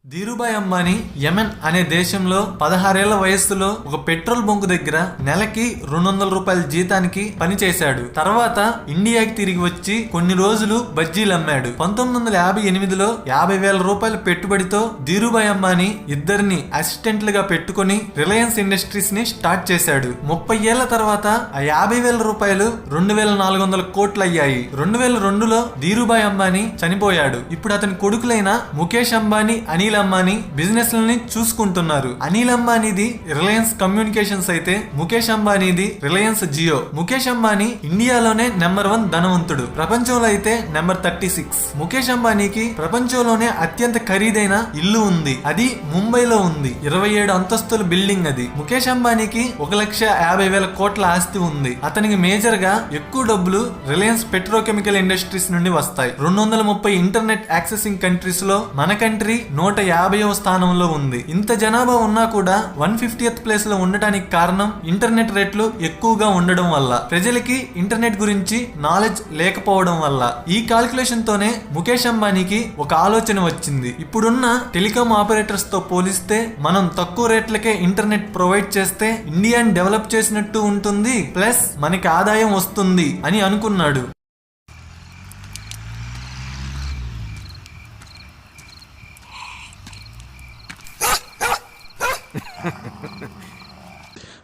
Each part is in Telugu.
ధీరుభాయ్ అంబానీ యెమెన్ అనే దేశంలో 16 ఏళ్ల వయస్సులో ఒక పెట్రోల్ బంకు దగ్గర నెలకి 200 రూపాయల జీతానికి పనిచేశాడు. తర్వాత ఇండియాకి తిరిగి వచ్చి కొన్ని రోజులు బజ్జీలు అమ్మాడు. 1958లో 50,000 రూపాయల పెట్టుబడితో ధీరుభాయ్ అంబానీ ఇద్దరిని అసిస్టెంట్లుగా పెట్టుకుని రిలయన్స్ ఇండస్ట్రీస్ ని స్టార్ట్ చేశాడు. 30 ఏళ్ల తర్వాత ఆ 50,000 రూపాయలు 2,400 కోట్లు అయ్యాయి. 2002లో ధీరుభాయ్ అంబానీ చనిపోయాడు. ఇప్పుడు అతని కొడుకులైన ముఖేష్ అంబానీ, అనిల్ అంబానీ బిజినెస్ లని చూసుకుంటున్నారు. అనిల్ అంబానీది రిలయన్స్ కమ్యూనికేషన్స్ అయితే ముఖేష్ అంబానీది రిలయన్స్ జియో. ముఖేష్ అంబానీ ఇండియాలోనే నెంబర్ 1 ధనవంతుడు, ప్రపంచంలో అయితే నెంబర్ 36. ముఖేష్ అంబానీకి ప్రపంచంలోనే అత్యంత ఖరీదైన ఇల్లు ఉంది. అది ముంబైలో ఉంది. 27 అంతస్తుల బిల్డింగ్ అది. ముఖేష్ అంబానీకి 1,50,000 కోట్ల ఆస్తి ఉంది. అతనికి మేజర్ గా ఎక్కువ డబ్బులు రిలయన్స్ పెట్రోకెమికల్ ఇండస్ట్రీస్ నుండి వస్తాయి. 230 ఇంటర్నెట్ యాక్సెసింగ్ కంట్రీస్ లో మన కంట్రీ 150వ స్థానంలో ఉంది. ఇంత జనాభా ఉన్నా కూడా 150th ప్లేస్ లో ఉండటానికి కారణం ఇంటర్నెట్ రేట్లు ఎక్కువగా ఉండడం వల్ల, ప్రజలకి ఇంటర్నెట్ గురించి నాలెడ్జ్ లేకపోవడం వల్ల. ఈ కాల్కులేషన్ తోనే ముఖేష్ అంబానీకి ఒక ఆలోచన వచ్చింది. ఇప్పుడున్న టెలికాం ఆపరేటర్స్ తో పోలిస్తే మనం తక్కువ రేట్లకే ఇంటర్నెట్ ప్రొవైడ్ చేస్తే ఇండియాని డెవలప్ చేసినట్టు ఉంటుంది, ప్లస్ మనకి ఆదాయం వస్తుంది అని అనుకున్నాడు.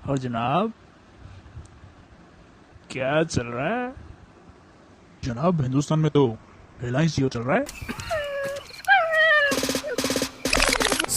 और जनाब क्या चल रहा है? जनाब हिंदुस्तान में तो रिलायंस जियो चल रहा है।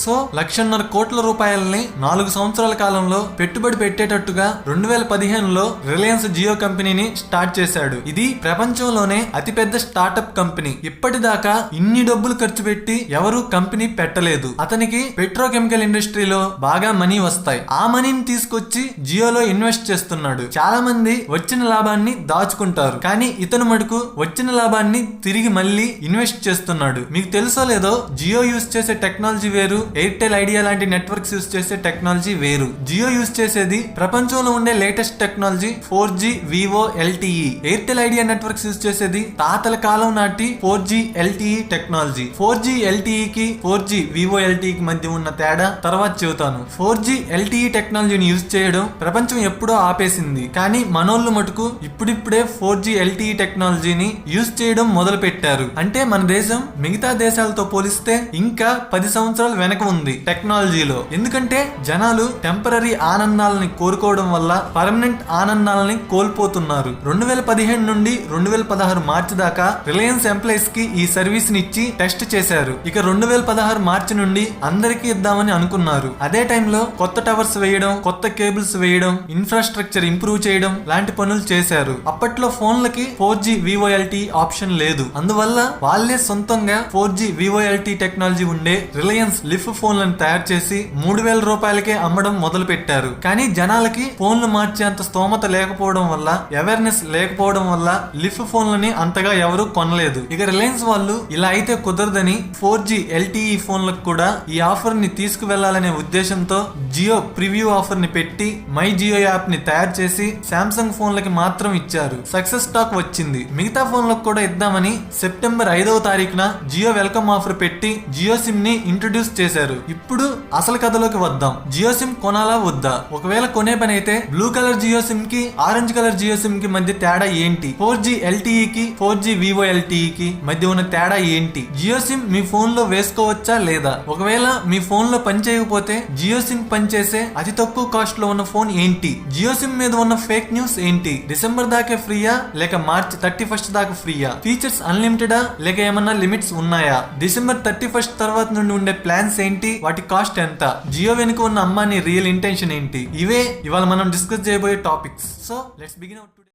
సో 1,50,000 కోట్ల రూపాయలని 4 సంవత్సరాల కాలంలో పెట్టుబడి పెట్టేటట్టుగా 2015లో రిలయన్స్ జియో కంపెనీని స్టార్ట్ చేశాడు. ఇది ప్రపంచంలోనే అతిపెద్ద స్టార్టప్ కంపెనీ. ఇప్పటిదాకా ఇన్ని డబ్బులు ఖర్చు పెట్టి ఎవరు కంపెనీ పెట్టలేదు. అతనికి పెట్రోకెమికల్ ఇండస్ట్రీలో బాగా మనీ వస్తాయి. ఆ మనీని తీసుకొచ్చి జియోలో ఇన్వెస్ట్ చేస్తున్నాడు. చాలా మంది వచ్చిన లాభాన్ని దాచుకుంటారు, కానీ ఇతను మటుకు వచ్చిన లాభాన్ని తిరిగి మళ్ళీ ఇన్వెస్ట్ చేస్తున్నాడు. మీకు తెలుసో లేదో, జియో యూస్ చేసే టెక్నాలజీ వేరు, ఎయిర్టెల్, ఐడియా లాంటి నెట్వర్క్స్ యూస్ చేసే టెక్నాలజీ వేరు. జియో యూస్ చేసేది ప్రపంచంలో ఉండే latest technology 4G Vivo LTE. Airtel, idea networks use చేసేది తాతల కాలం నాటి 4G LTE technology. 4G LTE కి 4G వివో LTE కి మధ్య ఉన్న తేడా తర్వాత చెబుతాను. 4G LTE టెక్నాలజీని యూస్ చేయడం ప్రపంచం ఎప్పుడో ఆపేసింది, కానీ మనోళ్ళు మటుకు ఇప్పుడిప్పుడే 4G LTE టెక్నాలజీని యూస్ చేయడం మొదలు పెట్టారు. అంటే మన దేశం మిగతా దేశాలతో పోలిస్తే ఇంకా 10 సంవత్సరాలు వెనక ఉంది టెక్నాలజీలో. ఎందుకంటే జనాలు టెంపరరీ ఆనందాలని కోరుకోవడం వల్ల పర్మనెంట్ ఆనందాలని కోల్పోతున్నారు. 2015 నుండి 2016 మార్చి దాకా రిలయన్స్ ఎంప్లాయీస్ కి ఈ సర్వీస్ ని ఇచ్చి టెస్ట్ చేశారు. ఇక 2016 మార్చి నుండి అందరికీ ఇద్దామని అనుకున్నారు. అదే టైంలో కొత్త టవర్స్ వేయడం, కొత్త కేబుల్స్ వేయడం, ఇన్ఫ్రాస్ట్రక్చర్ ఇంప్రూవ్ చేయడం లాంటి పనులు చేశారు. అప్పట్లో ఫోన్లకి 4G వివో LTE ఆప్షన్ లేదు. అందువల్ల వాళ్ళే సొంతంగా 4G వివో LTE టెక్నాలజీ ఉండే రిలయన్స్ లిఫ్ ఫోన్లను తయారు చేసి 3,000 రూపాయలకే అమ్మడం మొదలు పెట్టారు. కానీ జనాలకి ఫోన్లు మార్చేంత స్తోమత లేకపోవడం వల్ల, అవేర్నెస్ లేకపోవడం వల్ల లిఫ్ ఫోన్లని అంతగా ఎవరు కొనలేదు. ఇక రిలయన్స్ వాళ్ళు ఇలా అయితే కుదరదని 4G LTE ఫోన్లకు కూడా ఈ ఆఫర్ ని తీసుకువెళ్లాలనే ఉద్దేశంతో జియో ప్రివ్యూ ఆఫర్ ని పెట్టి మై జియో యాప్ ని తయారు చేసి శాంసంగ్ ఫోన్లకి మాత్రం ఇచ్చారు. సక్సెస్ టాక్ వచ్చింది. మిగతా ఫోన్లకు కూడా ఇద్దామని సెప్టెంబర్ 5వ తారీఖున జియో వెల్కమ్ ఆఫర్ పెట్టి జియో సిమ్ ని ఇంట్రడ్యూస్ చేశారు. ఇప్పుడు అసలు కథలోకి వద్దాం. జియో సిమ్ కొనాలా వద్దా? ఒకవేళ కొనే పని అయితే బ్లూ కలర్ జియో సిమ్ కి, ఆరెంజ్ కలర్ జియో సిమ్ కి మధ్య తేడా ఏంటి? 4G LTE కి 4G వివో LTE కి మధ్య ఉన్న తేడా ఏంటి? జియో సిమ్ మీ ఫోన్ లో వేసుకోవచ్చా లేదా? ఒకవేళ మీ ఫోన్ లో పని చేయకపోతే జియో సిమ్ పనిచేసే అతి తక్కువ కాస్ట్ లో ఉన్న ఫోన్ ఏంటి? జియో సిమ్ మీద ఉన్న ఫేక్ న్యూస్ ఏంటి? డిసెంబర్ దాకా ఫ్రీయా లేక మార్చ్ 31 దాకా ఫ్రీయా? ఫీచర్స్ అన్లిమిటెడా లేక ఏమన్నా లిమిట్స్ ఉన్నాయా? డిసెంబర్ 31 తర్వాత నుండి ఉండే ప్లాన్స్ ఏంటి? వాటి కాస్ట్ ఎంత? జియో వెనుక ఉన్న అంబానీ రియల్ ఇంటెన్షన్ ఏంటి? ఇవే ఇవాళ మనం డిస్కస్ చేయబోయే topics. So let's begin our today.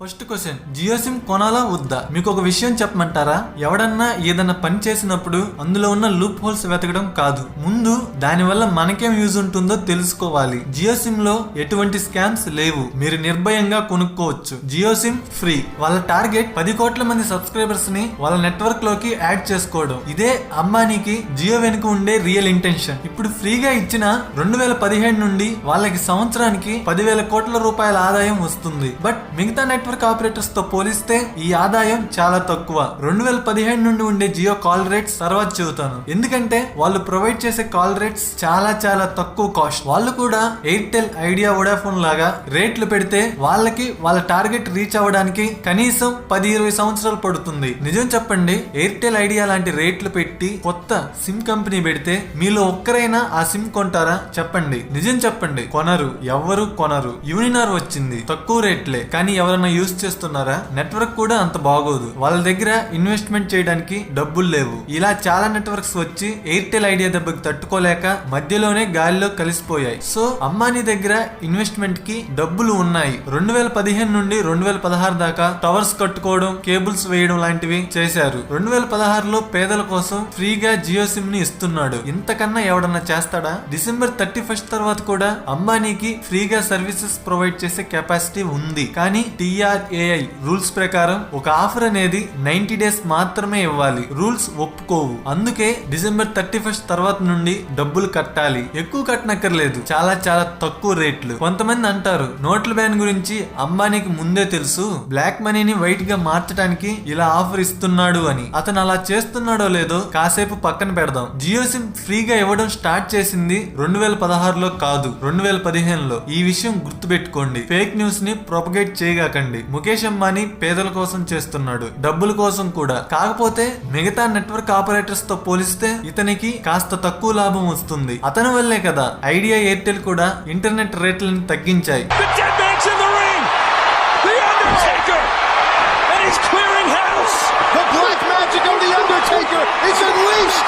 First question, Jio sim కొనాలా వద్దా? మీకు ఒక విషయం చెప్పమంటారా? ఎవడన్నా ఏదన్నా పని చేసినప్పుడు అందులో ఉన్న లూప్ హోల్స్ వెతకడం కాదు, ముందు దాని వల్ల మనకేం యూజ్ ఉంటుందో తెలుసుకోవాలి. జియో సిమ్ లో ఎటువంటి స్కామ్స్ లేవు, మీరు నిర్భయంగా కొనుక్కోవచ్చు. Jio sim free. వాళ్ళ టార్గెట్ 10 కోట్ల మంది సబ్స్క్రైబర్స్ ని వాళ్ళ నెట్వర్క్ లోకి యాడ్ చేసుకోవడం. ఇదే అంబానీకి జియో వెనుక ఉండే రియల్ ఇంటెన్షన్. ఇప్పుడు ఫ్రీగా ఇచ్చిన 2017 నుండి వాళ్ళకి సంవత్సరానికి 10,000 కోట్ల రూపాయల ఆదాయం వస్తుంది. బట్ మిగతా నెట్వర్క్ నెట్వర్క్ ఆపరేటర్స్ తో పోలిస్తే ఈ ఆదాయం చాలా తక్కువ. 2015 నుండి ఉండే జియో కాల్ రేట్స్ తర్వాత చెబుతాను. ఎందుకంటే వాళ్ళు ప్రొవైడ్ చేసే కాల్ రేట్స్ చాలా చాలా తక్కువ కాస్ట్. వాళ్ళు కూడా ఎయిర్టెల్, ఐడియా, వోడాఫోన్ లాగా రేట్లు పెడితే వాళ్ళకి వాళ్ళ టార్గెట్ రీచ్ అవ్వడానికి కనీసం 10-20 సంవత్సరాలు పడుతుంది. నిజం చెప్పండి, ఎయిర్టెల్, ఐడియా లాంటి రేట్లు పెట్టి కొత్త సిమ్ కంపెనీ పెడితే మీలో ఒక్కరైనా ఆ సిమ్ కొంటారా? చెప్పండి, నిజం చెప్పండి. కొనరు, ఎవ్వరు కొనరు. యూనినార్ వచ్చింది, తక్కువ రేట్లే, కానీ ఎవరైనా యూజ్ చేస్తున్నారా? నెట్వర్క్ కూడా అంత బాగోదు. వాళ్ళ దగ్గర ఇన్వెస్ట్మెంట్ చేయడానికి డబ్బులు లేవు. ఇలా చాలా నెట్వర్క్స్ వచ్చి ఎయిర్టెల్, ఐడియా దెబ్బకి తట్టుకోలేక మధ్యలోనే గాలిలో కలిసిపోయాయి. సో అంబానీ దగ్గర ఇన్వెస్ట్మెంట్ కి డబ్బులు ఉన్నాయి. 2015 నుండి 2016 దాకా టవర్స్ కట్టుకోవడం, కేబుల్స్ వేయడం లాంటివి చేశారు. 2016లో పేదల కోసం ఫ్రీగా జియో సిమ్ ని ఇస్తున్నాడు. ఇంతకన్నా ఎవడన్నా చేస్తాడా? డిసెంబర్ 31 తర్వాత కూడా అంబానీకి ఫ్రీగా సర్వీసెస్ ప్రొవైడ్ చేసే కెపాసిటీ ఉంది. కానీ TRAI రూల్స్ ప్రకారం ఒక ఆఫర్ అనేది 90 డేస్ మాత్రమే ఇవ్వాలి. రూల్స్ ఒప్పుకోవు. అందుకే డిసెంబర్ 31 తర్వాత నుండి డబ్బులు కట్టాలి. ఎక్కువ కట్టనక్కర్లేదు, చాలా చాలా తక్కువ రేట్లు. కొంతమంది అంటారు నోట్ల బ్యాన్ గురించి అంబానీకి ముందే తెలుసు, బ్లాక్ మనీని వైట్ గా మార్చడానికి ఇలా ఆఫర్ ఇస్తున్నాడు అని. అతను అలా చేస్తున్నాడో లేదో కాసేపు పక్కన పెడదాం. జియో సిమ్ ఫ్రీగా ఇవ్వడం స్టార్ట్ చేసింది 2016లో కాదు, 2015లో. ఈ విషయం గుర్తుపెట్టుకోండి. ఫేక్ న్యూస్ ని ప్రొపగేట్ చేయగాకండి. ముఖేష్ అంబానీ పేదల కోసం చేస్తున్నాడు, డబ్బుల కోసం కూడా. కాకపోతే మిగతా నెట్వర్క్ ఆపరేటర్స్ తో పోలిస్తే ఇతనికి కాస్త తక్కువ లాభం వస్తుంది. అతని వల్లే కదా ఐడియా, ఎయిర్టెల్ కూడా ఇంటర్నెట్ రేట్లను తగ్గించాయి. The dead man's in the ring! The Undertaker! And he's clearing house! The black magic of the Undertaker is unleashed!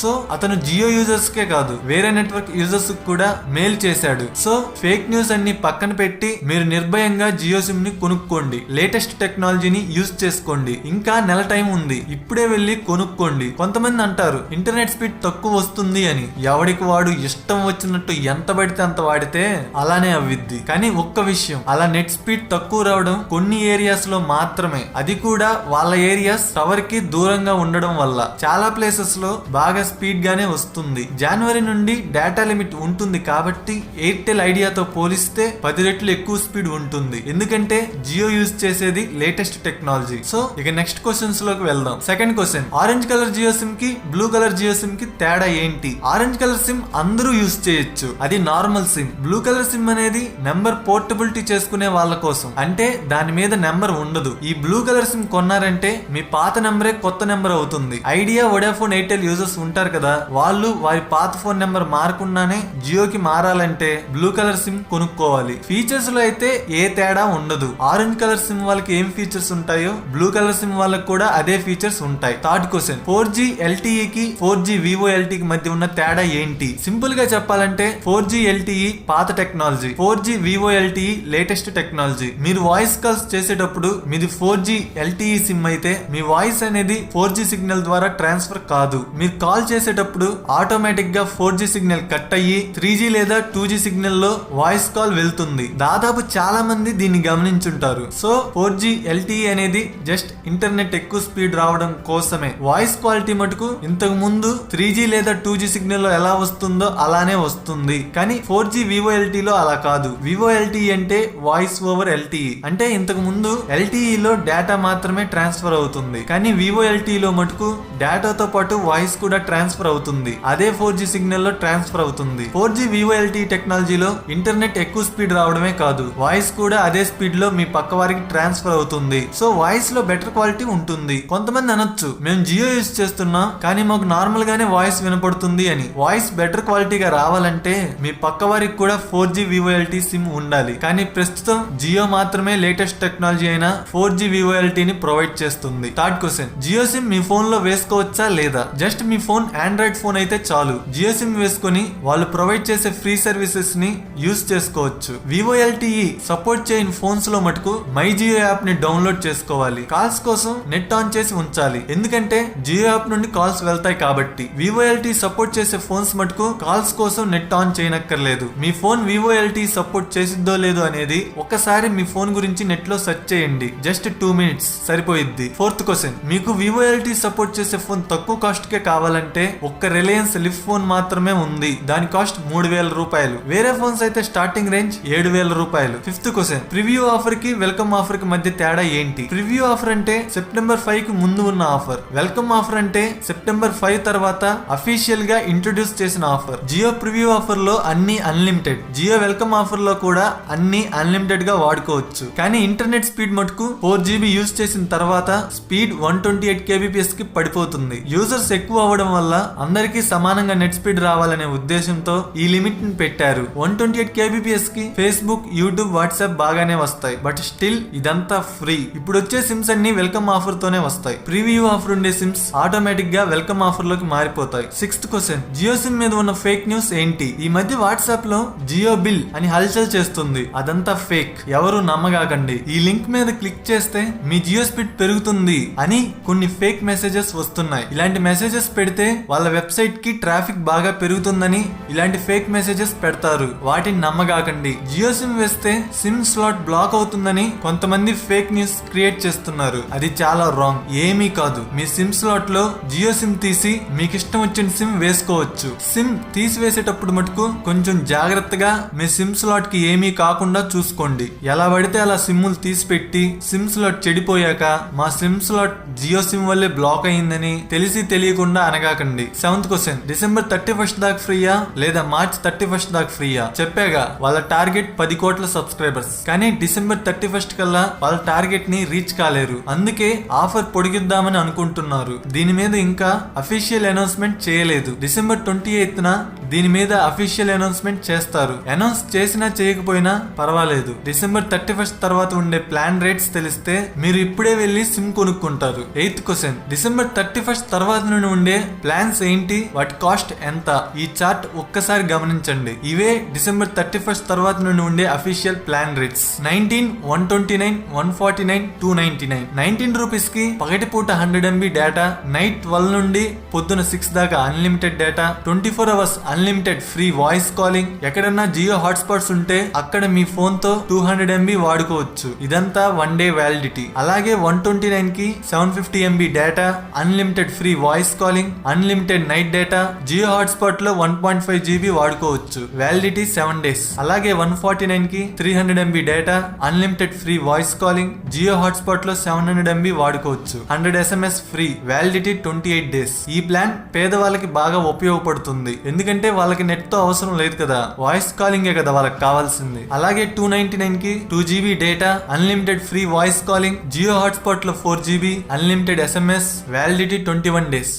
So అతను జియో యూజర్స్ కే కాదు, వేరే నెట్వర్క్ యూజర్స్ కూడా మేలు చేశాడు. సో ఫేక్ న్యూస్ అన్ని పక్కన పెట్టి మీరు నిర్భయంగా జియో సిమ్ ని కొనుక్కోండి. లేటెస్ట్ టెక్నాలజీని యూజ్ చేసుకోండి. ఇంకా నెల టైం ఉంది, ఇప్పుడే వెళ్ళి కొనుక్కోండి. కొంతమంది అంటారు ఇంటర్నెట్ స్పీడ్ తక్కువ వస్తుంది అని. ఎవడికి వాడు ఇష్టం వచ్చినట్టు ఎంత పడితే అంత వాడితే అలానే అవ్విద్ది. కానీ ఒక్క విషయం, అలా నెట్ స్పీడ్ తక్కువ రావడం కొన్ని ఏరియాస్ లో మాత్రమే. అది కూడా వాళ్ళ ఏరియాస్ టవర్ కి దూరంగా ఉండడం వల్ల. చాలా ప్లేసెస్ లో బాగా స్పీడ్ గానే వస్తుంది. జనవరి నుండి డేటా లిమిట్ ఉంటుంది కాబట్టి ఎయిర్టెల్, ఐడియాతో పోలిస్తే 10 రెట్లు ఎక్కువ స్పీడ్ ఉంటుంది. ఎందుకంటే జియో యూజ్ చేసేది లేటెస్ట్ టెక్నాలజీ. సో ఇక నెక్స్ట్ క్వశ్చన్స్ లోకి వెళ్దాం. Second question, orange colour Jio sim కి బ్లూ కలర్ జియో సిమ్ కి తేడా ఏంటి? ఆరెంజ్ కలర్ సిమ్ అందరూ యూజ్ చేయొచ్చు, అది normal sim. Blue colour sim అనేది నెంబర్ పోర్టబిలిటీ చేసుకునే వాళ్ళ కోసం, అంటే దాని మీద నెంబర్ ఉండదు. ఈ బ్లూ కలర్ సిమ్ కొన్నారంటే మీ పాత నెంబరే కొత్త నెంబర్ అవుతుంది. ఐడియా, వోడాఫోన్, ఎయిర్టెల్ యూజర్స్ ఉంటారు కదా, వాళ్ళు వారి పాత ఫోన్ నెంబర్ మారకుండానే జియోకి మారాలంటే బ్లూ కలర్ సిమ్ కొనుక్కోవాలి. ఫీచర్స్ లో అయితే ఏ తేడా ఉండదు. ఆరెంజ్ కలర్ సిమ్ వాళ్ళకి ఏం ఫీచర్స్ ఉంటాయో బ్లూ కలర్ సిమ్ వాళ్ళకి కూడా అదే ఫీచర్స్ ఉంటాయి. థర్డ్ క్వశ్చన్, 4G LTE కి 4G Vivo LTE కి మధ్య ఉన్న తేడా ఏంటి? సింపుల్ గా చెప్పాలంటే 4G LTE పాత technology, 4G Vivo LTE latest technology. మీరు వాయిస్ కాల్స్ చేసేటప్పుడు మీది 4G LTE సిమ్ అయితే మీ వాయిస్ అనేది 4G సిగ్నల్ ద్వారా ట్రాన్స్ఫర్ కాదు. మీరు కాల్ చేసేటప్పుడు ఆటోమేటిక్ గా 4G సిగ్నల్ కట్ అయ్యి 3G లేదా 2G సిగ్నల్ లో వాయిస్ కాల్ వెళ్తుంది. దాదాపు చాలా మంది దీన్ని గమనించుంటారు. సో 4G LTE అనేది జస్ట్ ఇంటర్నెట్ ఎక్కువ స్పీడ్ రావడం కోసమే. వాయిస్ క్వాలిటీ మటుకు ఇంతకు ముందు 3G లేదా 2G సిగ్నల్ లో ఎలా వస్తుందో అలానే వస్తుంది. కానీ 4G Vivo LTE లో అలా కాదు. Vivo LTE అంటే వాయిస్ ఓవర్ LTE, అంటే ఇంతకు ముందు LTE లో డేటా మాత్రమే ట్రాన్స్ఫర్ అవుతుంది. కానీ Vivo LTE లో మటుకు డేటాతో పాటు వాయిస్ కూడా ట్రాన్స్ఫర్ అవుతుంది. అదే 4G సిగ్నల్ లో ట్రాన్స్ఫర్ అవుతుంది. 4G Vivo LTE టెక్నాలజీలో ఇంటర్నెట్ ఎక్కువ స్పీడ్ రావడమే కాదు, వాయిస్ కూడా అదే స్పీడ్ లో మీ పక్క వారికి ట్రాన్స్ఫర్ అవుతుంది. సో వాయిస్ లో బెటర్ క్వాలిటీ ఉంటుంది. కొంతమంది అనొచ్చు మేము జియో యూజ్ చేస్తున్నాం కానీ మాకు నార్మల్ గానే వాయిస్ వినపడుతుంది అని. వాయిస్ బెటర్ క్వాలిటీగా రావాలంటే మీ పక్క వారికి కూడా 4G Vivo LTE సిమ్ ఉండాలి. కానీ ప్రస్తుతం జియో మాత్రమే లేటెస్ట్ టెక్నాలజీ అయిన 4G Vivo LTE ని ప్రొవైడ్ చేస్తుంది. థర్డ్ క్వశ్చన్, జియో సిమ్ మీ ఫోన్ లో వేసుకోవచ్చా లేదా? జస్ట్ మీ ఫోన్ ఆండ్రాయిడ్ ఫోన్ అయితే చాలు. జియో సిమ్ వేసుకుని వాళ్ళు ప్రొవైడ్ చేసే ఫ్రీ సర్వీసెస్ ని యూజ్ చేసుకోవచ్చు. Vivo LTE సపోర్ట్ చేయని ఫోన్స్ లో మటుకు మై జియో యాప్ ని డౌన్లోడ్ చేసుకోవాలి. కాల్స్ కోసం నెట్ ఆన్ చేసి ఉంచాలి, ఎందుకంటే జియో యాప్ నుండి కాల్స్ వెళ్తాయి కాబట్టి. Vivo LTE సపోర్ట్ చేసే ఫోన్స్ మటుకు కాల్స్ కోసం నెట్ ఆన్ చేయనక్కర్లేదు. మీ ఫోన్ Vivo LTE సపోర్ట్ చేసిద్దో లేదో అనేది ఒకసారి మీ ఫోన్ గురించి నెట్ లో సెర్చ్ చేయండి. జస్ట్ 2 minutes సరిపోయిద్ది. ఫోర్త్ క్వశ్చన్, మీకు Vivo LTE సపోర్ట్ చేసే ఫోన్ తక్కువ కాస్ట్ కే కావాలి కావాలంటే ఒక్క రిలయన్స్ లిఫ్ట్ ఫోన్ మాత్రమే ఉంది. దాని కాస్ట్ 3000 రూపాయలు. వేరే ఫోన్స్ అయితే స్టార్టింగ్ రేంజ్ 7000 రూపాయలు. ఫిఫ్త్ క్వశ్చన్, ప్రివ్యూ ఆఫర్ కి వెల్కమ్ ఆఫర్ కి మధ్య తేడా ఏంటి? ప్రివ్యూ ఆఫర్ అంటే సెప్టెంబర్ 5 కి ముందు ఉన్న ఆఫర్. వెల్కమ్ ఆఫర్ అంటే సెప్టెంబర్ 5 తర్వాత అఫీషియల్ గా ఇంట్రొడ్యూస్ చేసిన ఆఫర్. జియో ప్రివ్యూ ఆఫర్ లో అన్ని అన్లిమిటెడ్, జియో వెల్కమ్ ఆఫర్ లో కూడా అన్ని అన్లిమిటెడ్ గా వాడుకోవచ్చు. కానీ ఇంటర్నెట్ స్పీడ్ మటుకు 4GB యూజ్ చేసిన తర్వాత స్పీడ్ 128 kbps కి పడిపోతుంది. యూజర్స్ ఎక్కువ అవ్వడం వల్ల అందరికీ సమానంగా నెట్ స్పీడ్ రావాలనే ఉద్దేశంతో ఈ లిమిట్ ని పెట్టారు. 128 kbps కి ఫేస్బుక్, యూట్యూబ్, వాట్సాప్ బాగానే వస్తాయి. బట్ స్టిల్ ఇదంతా ఫ్రీ. ఇప్పుడు వచ్చే సిమ్స్ అన్ని వెల్కమ్ ఆఫర్ తోనే వస్తాయి. ప్రీవ్యూ ఆఫర్ ఉండే సిమ్స్ ఆటోమేటిక్ గా వెల్కమ్ ఆఫర్ లోకి మారిపోతాయి. సిక్స్త్ క్వశ్చన్, జియో సిమ్ మీద ఉన్న ఫేక్ న్యూస్ ఏంటి? ఈ మధ్య వాట్సాప్ లో జియో బిల్ అని హల్చల్ చేస్తుంది. అదంతా ఫేక్, ఎవరు నమ్మగాకండి. ఈ లింక్ మీద క్లిక్ చేస్తే మీ జియో స్పీడ్ పెరుగుతుంది అని కొన్ని ఫేక్ మెసేజెస్ వస్తున్నాయి. ఇలాంటి మెసేజెస్ పెడితే వాళ్ళ వెబ్సైట్ కి ట్రాఫిక్ బాగా పెరుగుతుందని ఇలాంటి ఫేక్ మెసేజెస్ పెడతారు. వాటిని నమ్మగాకండి. జియో సిమ్ వేస్తే సిమ్ స్లాట్ బ్లాక్ అవుతుందని కొంతమంది ఫేక్ న్యూస్ క్రియేట్ చేస్తున్నారు. అది చాలా రాంగ్. ఏమీ కాదు. మీ సిమ్ స్లాట్ లో జియో సిమ్ తీసి మీకు ఇష్టం వచ్చిన సిమ్ వేసుకోవచ్చు. సిమ్ తీసివేసేటప్పుడు మటుకు కొంచెం జాగ్రత్తగా మీ సిమ్ స్లాట్ కి ఏమీ కాకుండా చూసుకోండి. ఎలా పడితే అలా సిమ్ములు తీసి పెట్టి సిమ్ స్లాట్ చెడిపోయాక మా సిమ్ స్లాట్ జియో సిమ్ వల్లే బ్లాక్ అయిందని తెలిసి తెలియకుండా అనగాకండి. సెవెంత్ క్వశ్చన్, డిసెంబర్ 31 దాకా ఫ్రీయా లేదా మార్చ్ 31 దాకా ఫ్రీయా? చెప్పాగా వాళ్ళ టార్గెట్ 10 కోట్ల సబ్స్క్రైబర్స్. కానీ డిసెంబర్ 31 కల్లా వాళ్ళ టార్గెట్ ని రీచ్ కాలేరు. అందుకే ఆఫర్ పొడిగిద్దామని అనుకుంటున్నారు. దీని మీద ఇంకా అఫీషియల్ అనౌన్స్మెంట్ చేయలేదు. డిసెంబర్ 28న దీని మీద అఫీషియల్ అనౌన్స్మెంట్ చేస్తారు. అనౌన్స్ చేసినా చేయకపోయినా పర్వాలేదు. డిసెంబర్ 31 తర్వాత ఉండే ప్లాన్ రేట్స్ తెలిస్తే మీరు ఇప్పుడే వెళ్లి సిమ్ కొనుక్కుంటారు. ఎయిత్ క్వశ్చన్, డిసెంబర్ 31 తర్వాత నుండి ఉండే ప్లాన్స్ ఏంటి? వాటి కాస్ట్ ఎంత? ఈ చార్ట్ ఒక్కసారి గమనించండి. ఇవే డిసెంబర్ 31 తర్వాత నుండి ఉండే అఫీషియల్ ప్లాన్ రేట్స్. 19, 129, 149, 299. 19 రూపీస్ కి పగటిపూట 100 MB డేటా, నైట్ 12 నుండి పొద్దున 6 దాకా unlimited data, 24 hours unlimited free voice calling. ఎక్కడన్నా జియో హాట్స్పాట్స్ ఉంటే అక్కడ మీ ఫోన్ తో 200 MB వాడుకోవచ్చు. ఇదంతా 1 day వ్యాలిడిటీ. అలాగే 129 కి 750 MB data, unlimited free voice calling, unlimited night data. Jio hotspot లో 1.5 GB వాడుకోవచ్చు. Validity 7 days. అలాగే 149 కి 300 MB data, unlimited free voice calling. Jio hotspot లో 700 MB వాడుకోవచ్చు. 100 SMS ఫ్రీ. Validity 28 days. ఈ ప్లాన్ పేదవాళ్ళకి బాగా ఉపయోగపడుతుంది. ఎందుకంటే వాళ్ళకి నెట్ తో అవసరం లేదు కదా, వాయిస్ కాలింగే కదా వాళ్ళకి కావాల్సింది. అలాగే 299 కి 2 GB data, unlimited free voice calling. Jio hotspot లో 4 GB, unlimited SMS, validity 21 days.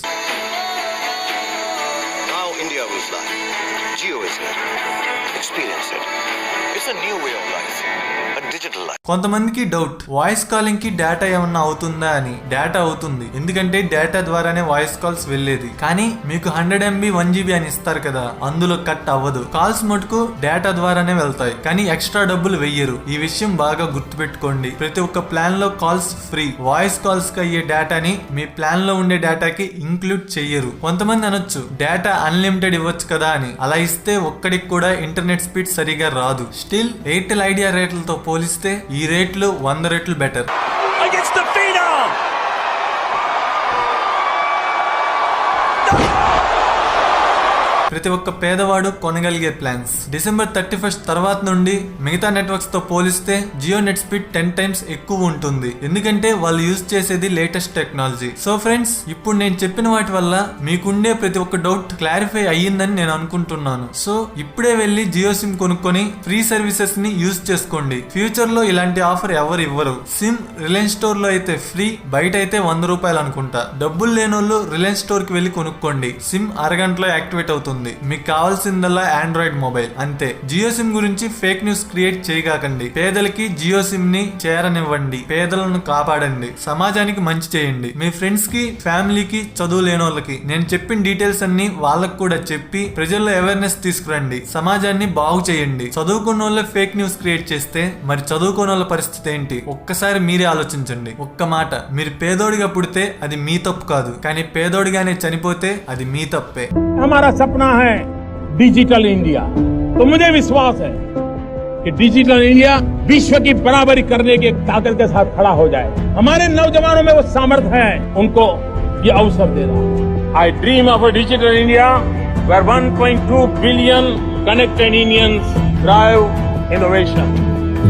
Now India will fly. Jio is here. Experience it. It's a new way of life. A digital life. కొంతమందికి డౌట్, వాయిస్ కాలింగ్ కి డేటా ఏమన్నా అవుతుందా అని. డేటా అవుతుంది, ఎందుకంటే డేటా ద్వారానే వాయిస్ కాల్స్ వెళ్ళేది. కానీ మీకు 100 MB 1 GB అని ఇస్తారు కదా, అందులో కట్ అవ్వదు. కాల్స్ మటుకు డేటా ద్వారానే వెళ్తాయి, కానీ ఎక్స్ట్రా డబ్బులు వెయ్యరు. ఈ విషయం బాగా గుర్తుపెట్టుకోండి. ప్రతి ఒక్క ప్లాన్ లో కాల్స్ ఫ్రీ. వాయిస్ కాల్స్ కి అయ్యే డేటాని మీ ప్లాన్ లో ఉండే డేటాకి ఇంక్లూడ్ చెయ్యరు. కొంతమంది అనొచ్చు, డేటా అన్లిమిటెడ్ ఇవ్వచ్చు కదా అని. అలా ఇస్తే ఒక్కడికి కూడా ఇంటర్నెట్ స్పీడ్ సరిగా రాదు. స్టిల్ ఎయిర్టెల్ ఐడియా రేట్లతో పోలిస్తే ఈ రేట్లు 100 రెట్లు బెటర్. Against the phenom! ప్రతి ఒక్క పేదవాడు కొనగలిగే ప్లాన్స్. డిసెంబర్ 31 తర్వాత నుండి మిగతా నెట్వర్క్స్ తో పోలిస్తే జియో నెట్ స్పీడ్ 10 times ఎక్కువ ఉంటుంది. ఎందుకంటే వాళ్ళు యూజ్ చేసేది లేటెస్ట్ టెక్నాలజీ. సో ఫ్రెండ్స్, ఇప్పుడు నేను చెప్పిన వాటి వల్ల మీకుండే ప్రతి ఒక్క డౌట్ క్లారిఫై అయ్యిందని నేను అనుకుంటున్నాను. సో ఇప్పుడే వెళ్ళి జియో సిమ్ కొనుక్కొని ఫ్రీ సర్వీసెస్ ని యూజ్ చేసుకోండి. ఫ్యూచర్ లో ఇలాంటి ఆఫర్ ఎవరు ఇవ్వరు. సిమ్ రిలయన్స్ స్టోర్ లో అయితే ఫ్రీ, బయట అయితే 100 రూపాయలు అనుకుంటా. డబ్బులు లేనోళ్ళు రిలయన్స్ స్టోర్ కి వెళ్ళి కొనుక్కోండి. సిమ్ అరగంటలో యాక్టివేట్ అవుతుంది. మీకు కావాల్సిందల్లా ఆండ్రాయిడ్ మొబైల్, అంతే. జియో సిమ్ గురించి ఫేక్ న్యూస్ క్రియేట్ చేయకండి. పేదలకి జియో సిమ్ ని చేరనివ్వండి. పేదలను కాపాడండి. సమాజానికి మంచి చేయండి. మీ ఫ్రెండ్స్ కి, ఫ్యామిలీకి, చదువు లేని వాళ్ళకి నేను చెప్పిన డీటెయిల్స్ అన్ని వాళ్ళకు కూడా చెప్పి ప్రజల్లో అవేర్నెస్ తీసుకురండి. సమాజాన్ని బాగు చేయండి. చదువుకున్న వాళ్ళే ఫేక్ న్యూస్ క్రియేట్ చేస్తే మరి చదువుకున్న వాళ్ళ పరిస్థితి ఏంటి? ఒక్కసారి మీరే ఆలోచించండి. ఒక్క మాట, మీరు పేదోడిగా పుడితే అది మీ తప్పు కాదు, కానీ పేదోడిగానే చనిపోతే అది మీ తప్పే. हमारा सपना है डिजिटल इंडिया, तो मुझे विश्वास है कि डिजिटल इंडिया विश्व की बराबरी करने की ताकत के साथ खड़ा हो जाए. हमारे नौजवानों में वो सामर्थ्य है, उनको ये अवसर दे रहा है. I dream of a digital India where 1.2 billion connected Indians drive innovation.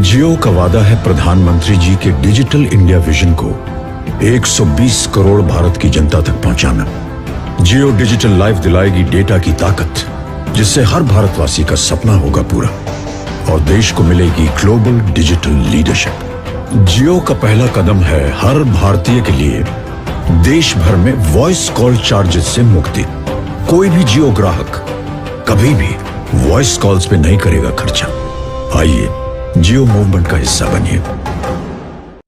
जियो का वादा है प्रधानमंत्री जी के डिजिटल इंडिया विजन को 120 करोड़ भारत की जनता तक पहुंचाना। जियो डिजिटल लाइफ दिलाएगी डेटा की ताकत, जिससे हर भारतवासी का सपना होगा पूरा और देश को मिलेगी ग्लोबल डिजिटल लीडरशिप। जियो का पहला कदम है हर भारतीय के लिए देश भर में वॉइस कॉल चार्जेस से मुक्ति। कोई भी जियो ग्राहक कभी भी वॉइस कॉल्स पे नहीं करेगा खर्चा। आइए जियो मूवमेंट का हिस्सा बनिए।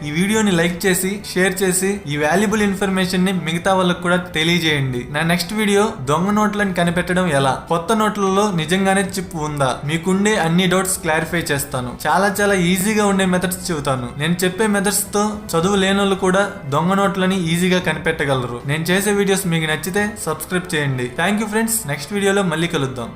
ఈ వీడియోని లైక్ చేసి షేర్ చేసి ఈ వాల్యుబుల్ ఇన్ఫర్మేషన్ ని మిగతా వాళ్ళకు కూడా తెలియజేయండి. నా నెక్స్ట్ వీడియో దొంగ నోట్లను కనిపెట్టడం ఎలా, కొత్త నోట్లలో నిజంగానే చిప్ ఉందా, మీకుండే అన్ని డౌట్స్ క్లారిఫై చేస్తాను. చాలా ఈజీగా ఉండే మెథడ్స్ చెబుతాను. నేను చెప్పే మెథడ్స్ తో చదువు లేనోళ్ళు కూడా దొంగ నోట్లని ఈజీగా కనిపెట్టగలరు. నేను చేసే వీడియోస్ మీకు నచ్చితే సబ్స్క్రైబ్ చేయండి. Thank you friends. నెక్స్ట్ వీడియోలో మళ్ళీ కలుద్దాం.